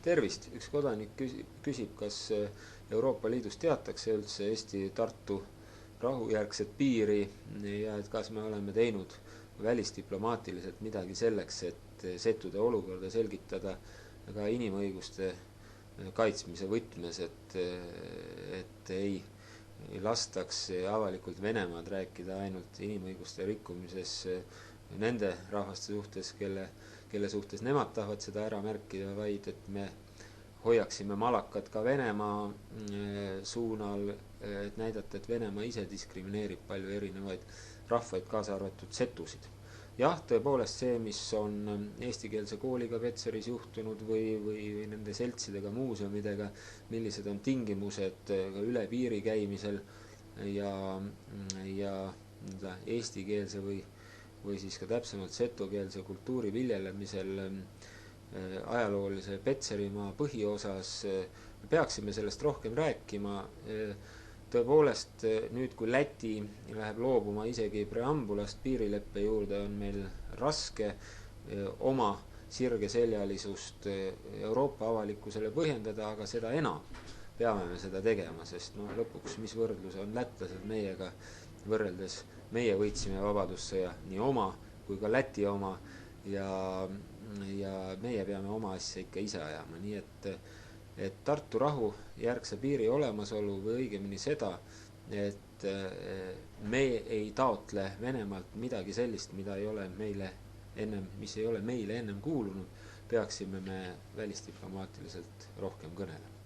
Tervist! Üks kodanik küsib, kas Euroopa Liidus teatakse üldse Eesti Tartu rahujärgset piiri ja et kas me oleme teinud välisdiplomaatiliselt midagi selleks, et settude olukorda selgitada ka inimõiguste kaitsmise võtmes, et ei lastaks avalikult Venemaad rääkida ainult inimõiguste rikkumises nende rahvaste suhtes, kelle suhtes nemad tahavad seda ära märkida, vaid et me hoiaksime malakat ka Venemaa suunal, et näidata, et Venemaa ise diskrimineerib palju erinevaid rahvaid, kaasa arvatud setusid. Jah, tõepoolest see, mis on eestikeelse kooliga Petseris juhtunud või nende seltsidega, muuseumidega, millised on tingimused ka üle piiri käimisel ja eestikeelse või siis ka täpsemalt setukeelse kultuuri viljelemisel ajaloolise Petserimaa põhiosas, me peaksime sellest rohkem rääkima. Tõepoolest nüüd, kui Läti läheb loobuma isegi preambulast piirileppe juurde, on meil raske oma sirgeseljalisust Euroopa avalikkusele põhjendada, aga seda enam peame me seda tegema, sest lõpuks, mis võrdlus on lätlased meiega võrreldes, meie võitsime vabadussõja nii oma kui ka Läti oma ja meie peame oma asja ikka ise ajama, nii et Tartu rahu järgse piiri olemasolu või õigemini seda, et me ei taotle Venemaalt midagi sellist, mis ei ole meile ennem kuulunud, peaksime me välisdiplomaatiliselt rohkem kõnelema.